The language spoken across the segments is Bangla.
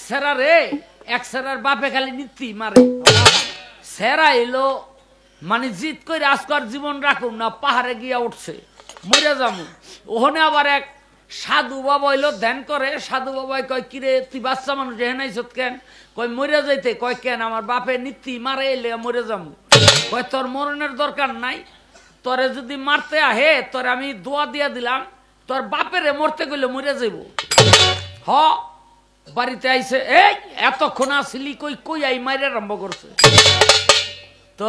সেরা রে, এক সেরার বাপে খালি নীতি মারে। সেরা এলো মানে জিত করে আজকার জীবন রাখুন না, পাহাড়ে গিয়া উঠছে, মরে যাবো। ওখানে আবার এক সাধু বাবা হইলো ধ্যান করে। সাধু বাবাই কয়, কিরে তুই বাচ্চা মানুষ হেনাইছত কেন? কয় মরে যাইতে। কয় কেন? আমার বাপে নীতি মারে এলে মরে যাবো। কয় তোর মরণের দরকার নাই, তোরে যদি মারতে আহে তোরে আমি দোয়া দিয়া দিলাম, তোর বাপেরে মরতে গেলে মরে যাইব। হ বাড়িতে আইসে, এই এতক্ষণ আসিলি কই? কই আই মাইরে আরম্ভ করছে। তো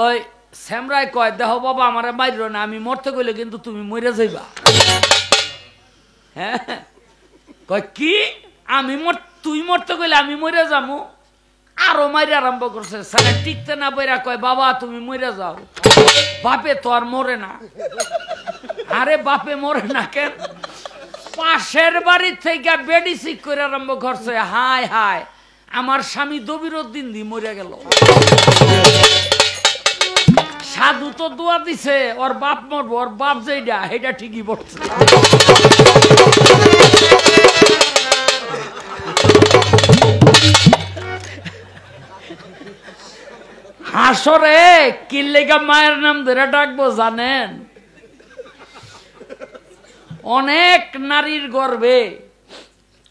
শ্যামরায় কয়, দেহ বাবা আমার মাইর না, আমি মরতে গেলে কিন্তু তুমি মরে যাইবা। হ্যাঁ, কয় কি? তুই মরতে গেলে আমি মরে যাবো? আরো মাইরে আরম্ভ করছে। সারা টিকতে না বইরা কয়, বাবা তুমি মরে যাও, বাপে তো আর মরে না। আরে বাপে মরে না কেন? পাশের বাড়ি থেকে বেডি সিক করে আরম্ভ করছে। হায় হায়, আমার স্বামী দবিরউদ্দিন দি মরে গেল। সাধু তো দোয়া দিছে ওর বাপ মরবো, ওর বাপ যেটা এটা ঠিকই পড়ছে। হাসরে কি লেগা মায়ের নাম ধরে ডাকবো জানেন? অনেক নারীর গর্ভে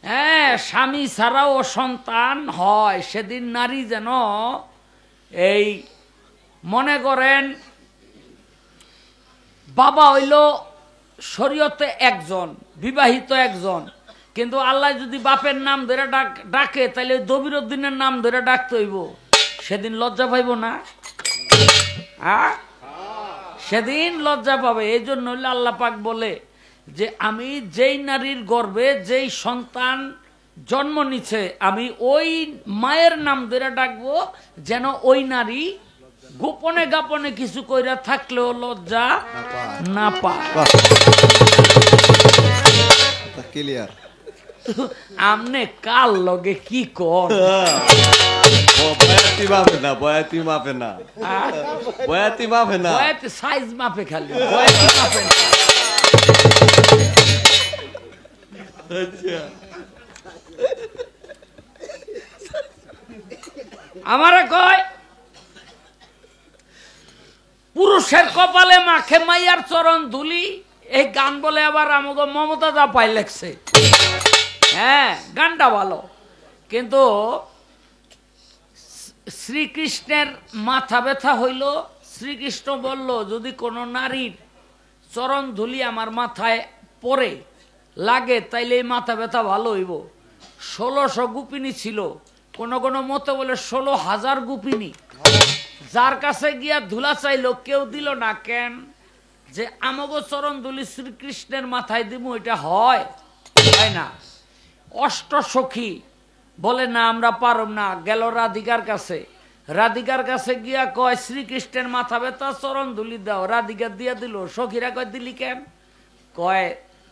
হ্যাঁ স্বামী ছাড়াও সন্তান হয়। সেদিন নারী যেন এই মনে করেন বাবা হইল শরীয়তে একজন, বিবাহিত একজন, কিন্তু আল্লাহ যদি বাপের নাম ধরে ডাকে তাহলে দবিরউদ্দিনের নাম ধরে ডাকতে হইব। সেদিন লজ্জা পাইব না? সেদিন লজ্জা পাবে। এই জন্য আল্লাহ পাক বলে যে আমি যেই নারীর গর্ভে যেই সন্তান জন্ম নিছে আমি ওই মায়ের নাম ধরে ডাকবো, যেন ওই নারী গোপনে গাপনে কিছু কইরা থাকলেও লজ্জা না পায়। ক্লিয়ার? আমনে কাল লগে কি কর? বয়াতি মাপে না, বয়াতি মাপে না, বয়াতি মাপে না, বয়াতি সাইজ মাপে, খালি বয়াতি মাপে না। আমারে কয় পুরুষের কপালে মাখে মাইয়ার চরণ ধুলি, এই গান বলে আবার আমাকে মমতা দা পাই লেখছে। হ্যাঁ গানটা ভালো, কিন্তু শ্রীকৃষ্ণের মাথা ব্যথা হইল। শ্রীকৃষ্ণ বলল যদি কোনো নারীর চরণ ধুলি আমার মাথায় পড়ে লাগে তাইলে এই মাথা ব্যথা ভালো হইব। 1600 গোপিনী ছিল, কোন কোন মতে বলে 16,000 গোপিনী। যার কাছে গিয়া ধুলা চাইলো কেউ দিল না। কেন? যে আমাগো চরণ ধুলি শ্রীকৃষ্ণের মাথায় দিব, এটা হয় তাই না? অষ্টসখী বলে না আমরা পারব না, গেল রাধিকার কাছে। রাধিকার কাছে গিয়া কয় শ্রীকৃষ্ণের মাথা ব্যথা চরণ ধুলি দাও। রাধিকা দিয়া দিল। সখীরা কয় দিলি কেন? কয়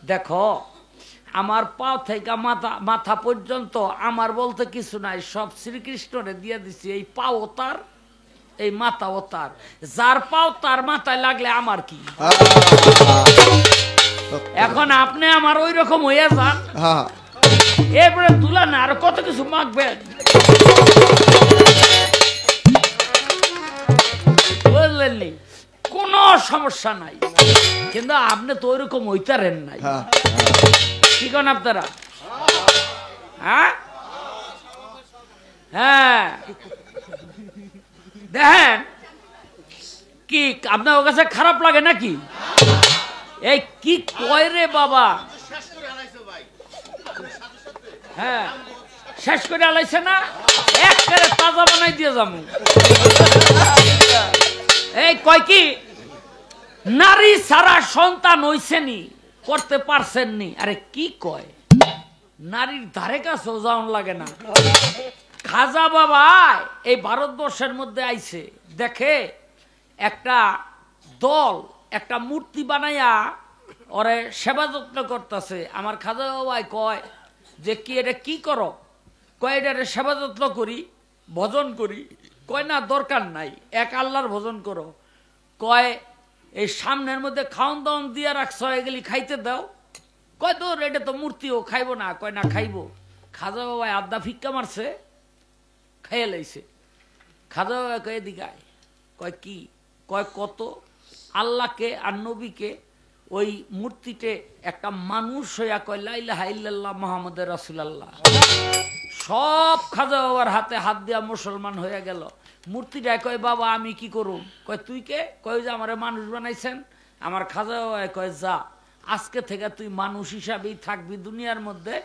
দেখো আমার পা থেকে মাথা পর্যন্ত আমার বলতে কিছু নাই, সব শ্রীকৃষ্ণরে দিয়ে দিছি। এই পাও তার, এই মাথাও তার, যার পাও তার মাথায় লাগলে আমার কি? এখন আপনি আমার ওই রকম হইয়া যান, এরপরে তুলা না আরো কত কিছু মাখবেন, বুঝলেননি? কোনো সমস্যা নাই, কিন্তু আপনি তো ওইরকম হইতারেন নাই। কি কন আপনারা? হ্যাঁ হ্যাঁ দেখেন কি আপনার কাছে খারাপ লাগে নাকি? এই কি কয় রে বাবা? হ্যাঁ শেষ করে আলাইছে না, একেবারে তাজা বানাই দিয়ে যাবো। এই কয় কি নারী ছাড়া সন্তান হইছেনি, করতে পারছেননি। আরে কি কয়? নারীর ধারে কাছেও যাওয়ান লাগে না। খাজা বাবা এই ভারতবর্ষের মধ্যে আইছে, দেখে একটা দল একটা মূর্তি বানাইয়া ওরে সেবা যত্ন করতেছে। আমার খাজা বাবাই কয় যে কি এটা কি করো? কয় এটা সেবা যত্ন করি, ভজন করি। কয় না দরকার নাই, এক আল্লাহর ভজন করো। কয় এই সামনের মধ্যে খাওন দাওন দিয়া রাখছ, এগুলি খাইতে দাও। কয় তোর এটা তো মূর্তি, ও খাইব না। কয় না খাইব। খাজা বাবা আড্ডা ফিক্কা মারছে, খাইয়ে লাইছে। খাজা বাবা কয়ে দিগায়, কয় কি? কয় কত? আল্লাহকে আর নবীকে ওই মূর্তিতে একটা মানুষ হইয়া কয় লা ইলাহা ইল্লাল্লাহ মুহাম্মাদুর রাসূলুল্লাহ। সব খাজা বাবার হাতে হাত দিয়া মুসলমান হয়ে গেল। মূর্তিটা কয় বাবা আমি কি করুম? কয় তুই কে? কয় যে আমারে মানুষ বানাইছেন। আমার খাজা বাবা কয় যা, আজকে থেকে তুই মানুষ হিসাবেই থাকবি দুনিয়ার মধ্যে,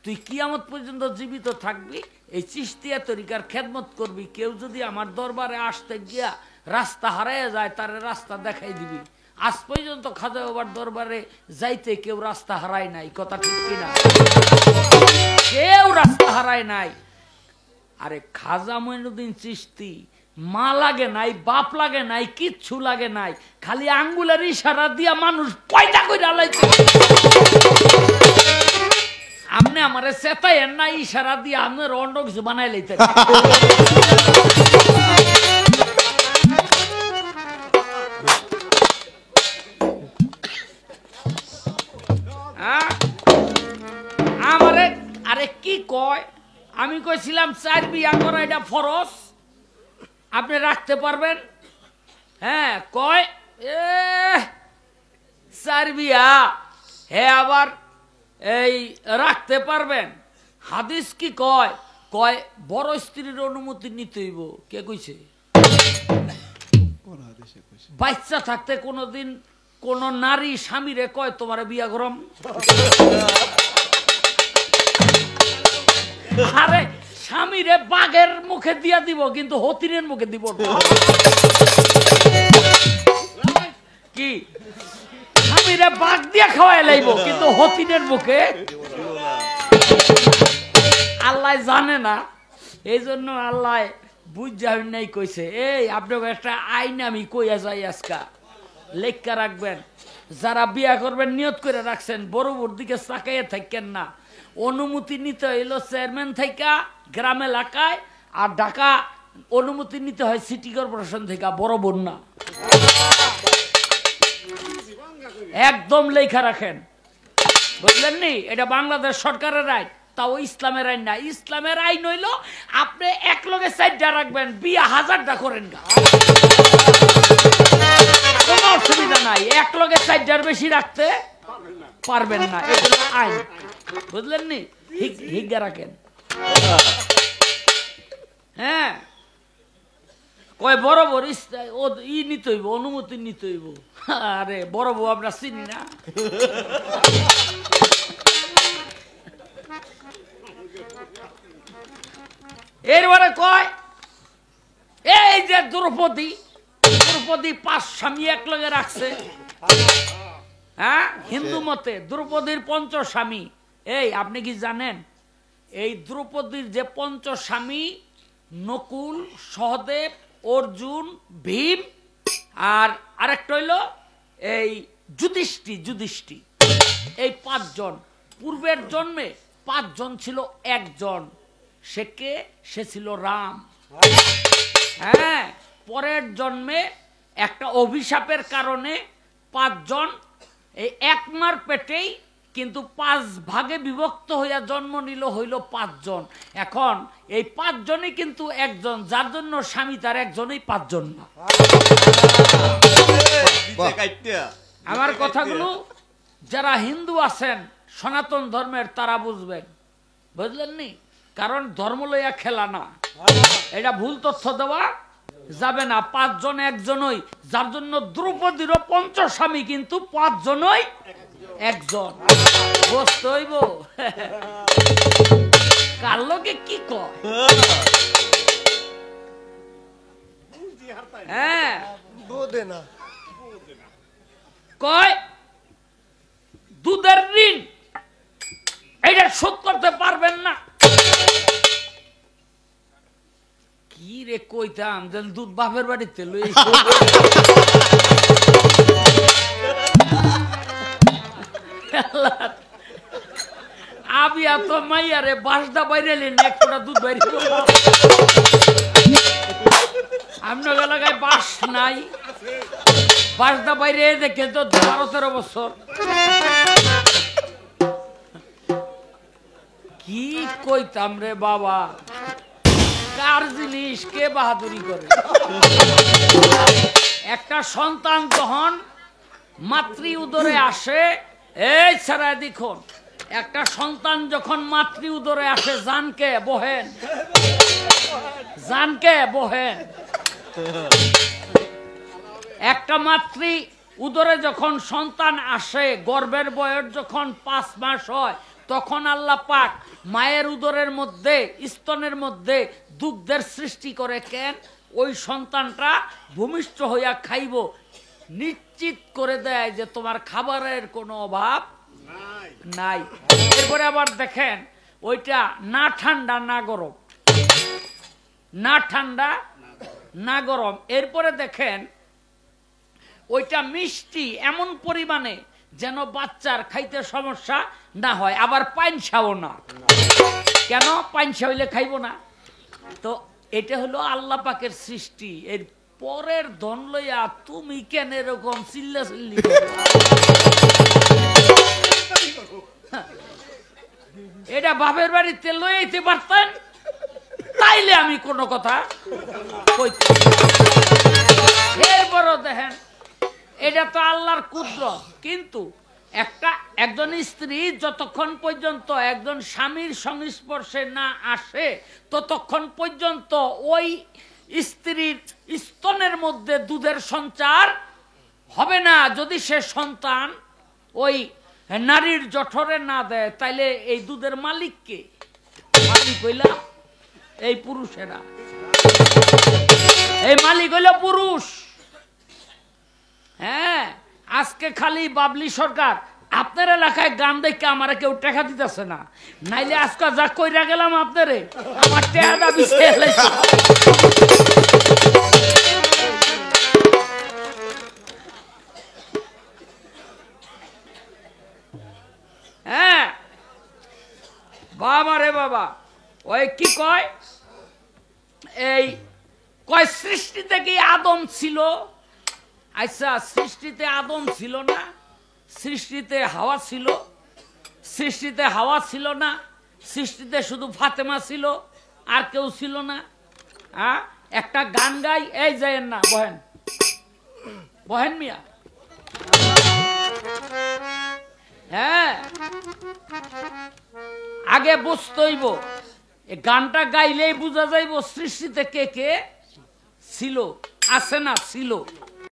তুই কিয়ামত পর্যন্ত জীবিত থাকবি, এই চিশতিয়া তরিকার খেদমত করবি। কেউ যদি আমার দরবারে আসতে গিয়া রাস্তা হারাইয়া যায়, তার রাস্তা দেখাই দিবি। আজ পর্যন্ত খাজা বাবার দরবারে যাইতে কেউ রাস্তা হারায় নাই, কথা ঠিক কিনা? কেউ রাস্তা হারায় নাই। আরে খাজা মঈনুদ্দিন চিশতি মা লাগে নাই, বাপ লাগে নাই, কিচ্ছু লাগে নাই, খালি আঙ্গুলের ইশারা দিয়া মানুষ পয়দা কইরা লাইছে। আমনে আমারে চেতায়েন না, ইশারা দিয়া আমনের অন্য কিছু বানাই লাইতে। আমারে আরে কি কয়? আমি কইছিলাম 4 বিয়া করা এটা ফরজ, আপনি রাখতে পারবেন? হ্যাঁ, কয় 4 বিয়া, হ্যাঁ আবার এই রাখতে পারবেন। হাদিস কি কয়? কয় বড় স্ত্রীর অনুমতি নিতে হইব। কে কইছে? বাচ্চা থাকতে কোনদিন কোন নারী স্বামীরে কয় তোমারে বিয়া করম? আরে স্বামীরে বাঘের মুখে দিয়া দিব, কিন্তু হতিনের মুখে দিব না। কি স্বামীরে বাঘ দিয়া খাওয়াই লাইব, কিন্তু হতিনের মুখে? আল্লাহ জানে না, এই জন্য আল্লাহ বুঝা নাই কইছে, এই আপনাকে একটা আইন আমি কইয়া যাই আজকা, লেখা রাখবেন। যারা বিয়া করবেন নিয়ত করে রাখছেন, বড় বড় দিকে চাকাইয়া থাকেন না। অনুমতি নিতে হইল চেয়ারম্যান থেকে গ্রাম এলাকায়, আর ঢাকা অনুমতি নিতে হয় সিটি কর্পোরেশন থেকে, বড় বোন না। একদম লেখা রাখেন, বুঝলেন নি? এটা বাংলাদেশ সরকারের আইন, তাও ইসলামের আইন না। ইসলামের আইন হইল আপনি এক লগে 4টা রাখবেন, বিয়া 1000টা করেন গা, কোনো অসুবিধা নাই। এক লগে 4টার বেশি রাখতে পারবেন না, এটা আইন, বুঝলেন নি? হিগা রাখেন। হ্যাঁ, কয় বড় বড় ই নিতে হইব, অনুমতি নিতে হইব। আরে বড় বউ আমরা চিনি না? এরপরে কয় এই যে দ্রৌপদী 5 স্বামী এক লগে রাখছে। হ্যাঁ, হিন্দু মতে দ্রৌপদীর 5 স্বামী। এই আপনি কি জানেন এই দ্রৌপদীর যে 5 স্বামী, নকুল, সহদেব, অর্জুন, ভীম, আর আরেকটা হইল এই যুধিষ্ঠির, এই 5 জন। পূর্বের জন্মে 5 জন ছিল একজন, সে কে? সে ছিল রাম। হ্যাঁ, পরের জন্মে একটা অভিশাপের কারণে 5 জন এই এক মার পেটেই, কিন্তু 5 ভাগে বিভক্ত হইয়া জন্ম নিল, হইল 5 জন। এখন এই 5 জনই কিন্তু একজন, যার জন্য স্বামী তার একজনই 5 জন না। আমার কথাগুলো যারা হিন্দু আছেন সনাতন ধর্মের, তারা বুঝবেন, বুঝলেন নি? কারণ ধর্ম লইয়া খেলা না, এটা ভুল তথ্য দেওয়া যাবে না। 5 জন একজনই, যার জন্য দ্রৌপদীরও 5 স্বামী, কিন্তু 5 জনই একজন। বুঝতে হইব কার লোকে কি কয়। হ্যাঁ, কয় দুধের ঋণ এটা শোধ করতে পারবেন না। কি রে কইতাম যেন দুধ বাপের বাড়িতে লই আবি এত মাইয়ারে বাসদা বাইরে একটা দুধ বাইরে। আপনার এলাকায় বাস নাই, বাসদা বাইরে দেখে তো 12-13 বছর। কি কইতাম রে বাবা, কার জিনিস কে বাহাদুরি করে। একটা সন্তান যখন মাতৃ উদরে আসে, এই ছাড়া দেখুন, একটা সন্তান যখন মাতৃ উদরে আসে, জানকে বহেন, জানকে বহেন। একটা মাতৃ উদরে যখন সন্তান আসে, গর্ভের বয়স যখন 5 মাস হয়, তখন আল্লাহ পাক মায়ের উদরের মধ্যে, স্তনের মধ্যে দুগ্ধের সৃষ্টি করে। কেন? ওই সন্তানটা ভূমিষ্ঠ হইয়া খাইব, নিশ্চিত করে দেয় যে তোমার খাবারের কোনো অভাব নাই। এরপরে আবার দেখেন, ওইটা না ঠান্ডা না গরম, না ঠান্ডা না গরম। এরপরে দেখেন, ওইটা মিষ্টি এমন পরিমাণে যেন বাচ্চার খাইতে সমস্যা না হয়, আবার পাইনসাও না। কেন? পাইনসা হইলে খাইব না। তো এটা হলো আল্লাহ পাকের সৃষ্টি। এর পরের ধন লইয়া তুমি কেন এরকম চিল্লা চিল্লি? এটা বাপের বাড়িতে লইতে পারতেন, তাইলে আমি কোনো কথা কইতাম। এরপরও দেখেন, এটা তো আল্লাহর কুদরত। কিন্তু একজন স্ত্রী যতক্ষণ পর্যন্ত একজন স্বামীর সংস্পর্শে না আসে, ততক্ষণ পর্যন্ত ওই স্ত্রীর স্তনের মধ্যে দুধের সঞ্চার হবে না। যদি সে সন্তান ওই নারীর জঠরে না দেয়, তাইলে এই দুধের মালিককে? মালিক হইলা এই পুরুষেরা, এই মালিক হইল পুরুষ। হ্যাঁ, আজকে খালি বাবলি সরকার আপনার এলাকায় গান দেখে আমার কেউ টাকা দিতেছে না, নাইলে আজকে যা কইরা গেলাম আপনারে, আমার টাকা দাবি। হ্যাঁ বাবা রে বাবা, ওই কি কয়, এই কয় সৃষ্টিতে কি আদম ছিল? আচ্ছা, সৃষ্টিতে আদম ছিল না, সৃষ্টিতে হাওয়া ছিল, সৃষ্টিতে হাওয়া ছিল না, সৃষ্টিতে শুধু ফাতেমা ছিল, আর কেউ ছিল না। একটা গান গাই, এই যায়েন না, বহেন বহেন মিয়া। হ্যাঁ, আগে বুঝতে হইব, গানটা গাইলেই বোঝা যাইব সৃষ্টিতে কে কে ছিল, আছে না ছিল।